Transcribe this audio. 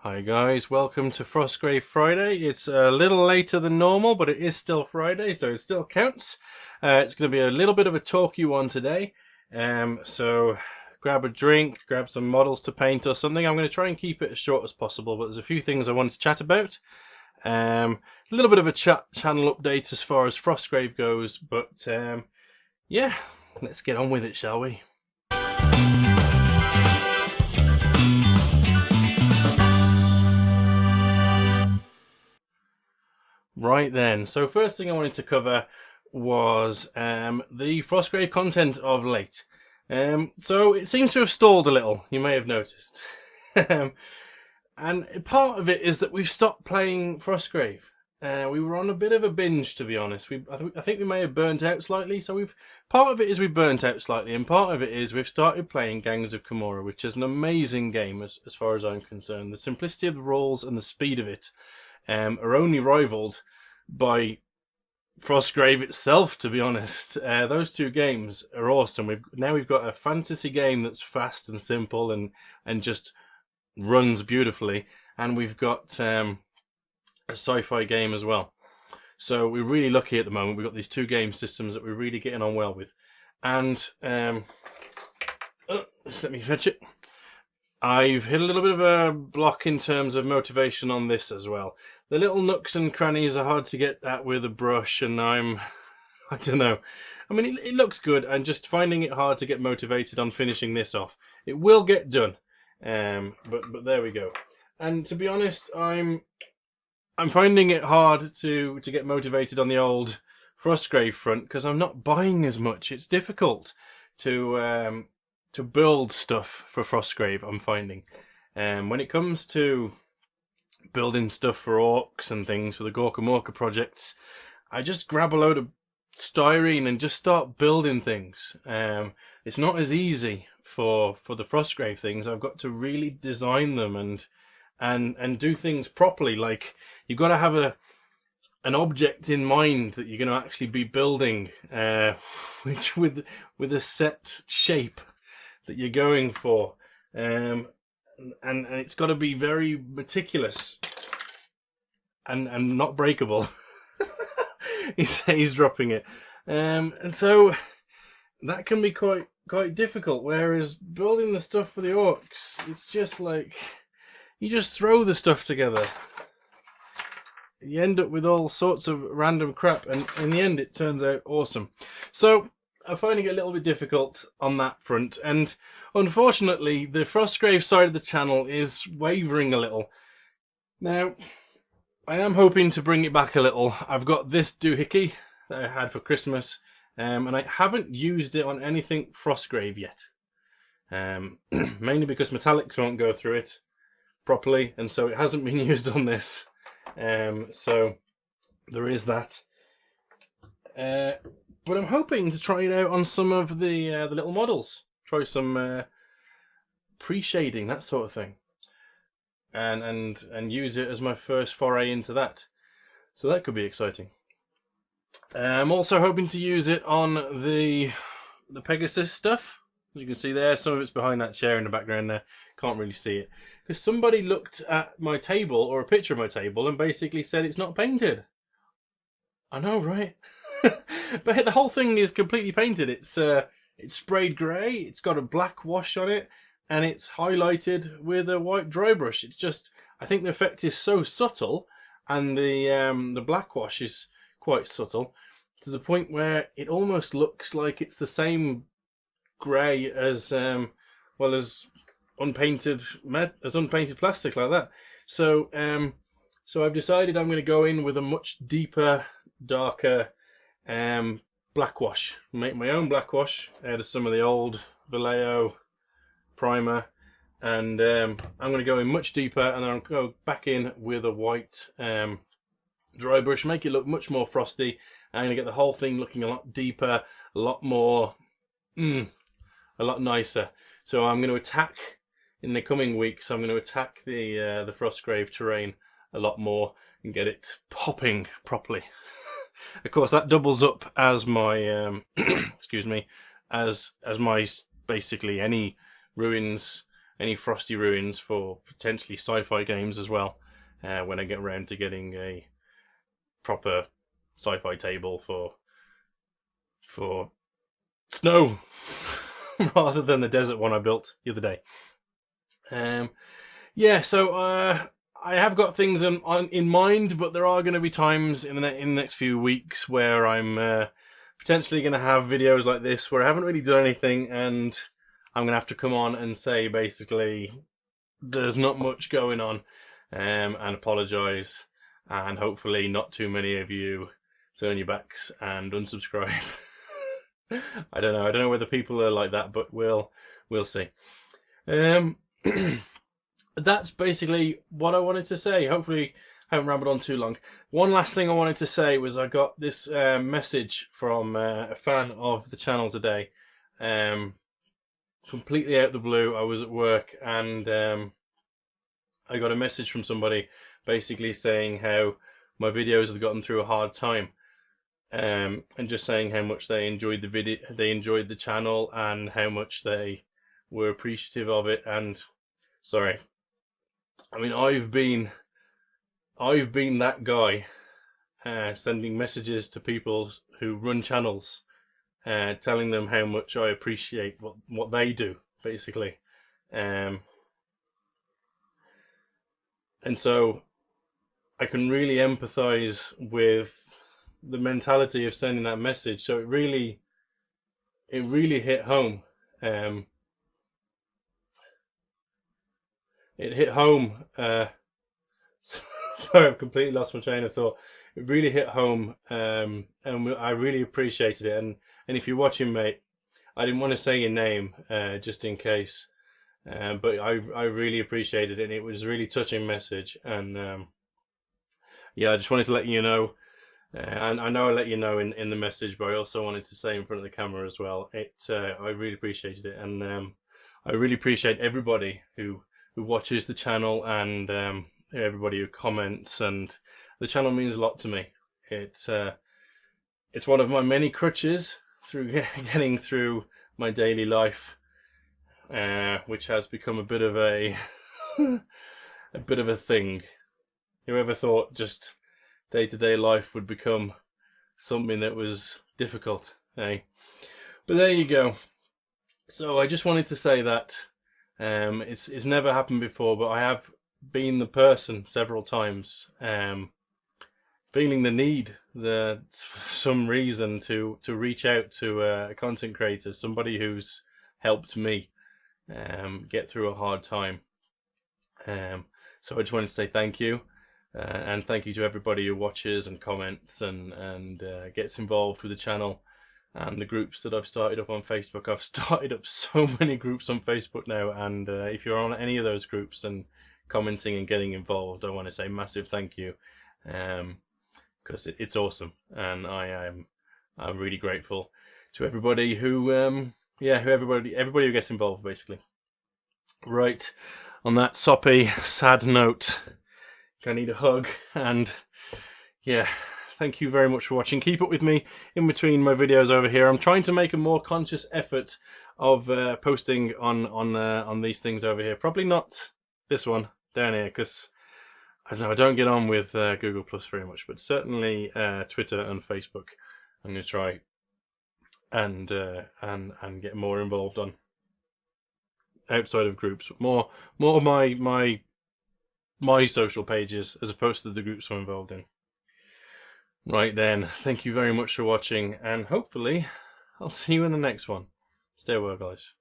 Hi guys, welcome to Frostgrave Friday. It's a little later than normal, but it is still Friday, so it still counts. It's going to be a little bit of a talky one today. So grab a drink, grab some models to paint or something. I'm going to try and keep it as short as possible, but there's a few things I wanted to chat about. A little bit of a channel update as far as Frostgrave goes, but yeah, let's get on with it, shall we? Right then, so first thing I wanted to cover was the Frostgrave content of late. So it seems to have stalled a little, you may have noticed. And part of it is that we've stopped playing Frostgrave. We were on a bit of a binge, to be honest. I think we may have burnt out slightly. So part of it is we burnt out slightly, and part of it is we've started playing Gangs of Camorra, which is an amazing game as far as I'm concerned. The simplicity of the rules and the speed of it are only rivaled by Frostgrave itself, to be honest. Those two games are awesome. We've got a fantasy game that's fast and simple and just runs beautifully, and we've got a sci-fi game as well. So we're really lucky at the moment. We've got these two game systems that we're really getting on well with. And let me fetch it. I've hit a little bit of a block in terms of motivation on this as well. The little nooks and crannies are hard to get at with a brush, and I don't know. I mean, it looks good, and just finding it hard to get motivated on finishing this off. It will get done, but there we go. And to be honest, I'm finding it hard to get motivated on the old Frostgrave front because I'm not buying as much. It's difficult to build stuff for Frostgrave, I'm finding. When it comes to building stuff for orcs and things for the Gorkamorka projects, I just grab a load of styrene and just start building things. It's not as easy for the Frostgrave things. I've got to really design them and do things properly. Like, you've got to have an object in mind that you're going to actually be building, which with a set shape that you're going for, and it's got to be very meticulous and not breakable. he's dropping it, and so that can be quite difficult. Whereas building the stuff for the orcs, it's just like you just throw the stuff together. You end up with all sorts of random crap, and in the end it turns out awesome. So I'm finding it a little bit difficult on that front, and unfortunately the Frostgrave side of the channel is wavering a little. Now, I am hoping to bring it back a little. I've got this doohickey that I had for Christmas, and I haven't used it on anything Frostgrave yet. Mainly because metallics won't go through it properly, and so it hasn't been used on this. So there is that. But I'm hoping to try it out on some of the little models. Try some pre-shading, that sort of thing, and use it as my first foray into that. So that could be exciting. I'm also hoping to use it on the Pegasus stuff. As you can see there, some of it's behind that chair in the background there. Can't really see it. Because somebody looked at my table, or a picture of my table, and basically said it's not painted. I know, right? But the whole thing is completely painted. It's sprayed grey, it's got a black wash on it, and it's highlighted with a white dry brush. It's just, I think the effect is so subtle, and the black wash is quite subtle, to the point where it almost looks like it's the same grey as well as unpainted plastic like that. So I've decided I'm going to go in with a much deeper, darker black wash. Make my own black wash out of some of the old Vallejo primer, and I'm going to go in much deeper, and then I'll go back in with a white dry brush, make it look much more frosty. I'm going to get the whole thing looking a lot deeper, a lot more a lot nicer. So I'm going to attack in the coming weeks. I'm going to attack the Frostgrave terrain a lot more and get it popping properly. Of course, that doubles up as my excuse me, as my basically any ruins any Frosty Ruins for potentially sci-fi games as well, when I get around to getting a proper sci-fi table for snow rather than the desert one I built the other day. Yeah, so I have got things in mind, but there are going to be times in the next few weeks where I'm potentially going to have videos like this where I haven't really done anything, and I'm going to have to come on and say basically there's not much going on, and apologise, and hopefully not too many of you turn your backs and unsubscribe. I don't know whether people are like that, but we'll see. That's basically what I wanted to say. Hopefully I haven't rambled on too long. One last thing I wanted to say was I got this message from a fan of the channel today. Completely out of the blue. I was at work and I got a message from somebody basically saying how my videos had gotten through a hard time. And just saying how much they enjoyed the video, they enjoyed the channel, and how much they were appreciative of it. And sorry, I mean, I've been that guy, sending messages to people who run channels, telling them how much I appreciate what they do, basically. And so I can really empathize with the mentality of sending that message. So it really hit home. It hit home. Sorry, I've completely lost my train of thought. It really hit home, and I really appreciated it. And if you're watching, mate, I didn't want to say your name, just in case, but I really appreciated it, and it was a really touching message. And yeah, I just wanted to let you know. And I know I let you know in the message, but I also wanted to say in front of the camera as well. I really appreciated it, and I really appreciate everybody who watches the channel, and everybody who comments. And the channel means a lot to me. It's one of my many crutches through getting through my daily life, which has become a bit of a thing. Whoever thought just day-to-day life would become something that was difficult, eh? But there you go. So I just wanted to say that it's never happened before, but I have been the person several times, feeling the need, for some reason, to reach out to a content creator, somebody who's helped me get through a hard time. So I just wanted to say thank you. And thank you to everybody who watches and comments and gets involved with the channel and the groups that I've started up on Facebook. I've started up so many groups on Facebook now, and if you're on any of those groups and commenting and getting involved, I want to say massive thank you, because it's awesome, and I'm really grateful to everybody who everybody who gets involved, basically. Right, on that soppy, sad note, I need a hug, and yeah, thank you very much for watching. Keep up with me in between my videos over here. I'm trying to make a more conscious effort of posting on these things over here. Probably not this one down here, because I don't know, I don't get on with Google Plus very much, but certainly Twitter and Facebook I'm going to try and get more involved on, outside of groups, more my social pages as opposed to the groups I'm involved in. Right then, thank you very much for watching, and hopefully I'll see you in the next one. Stay well, guys.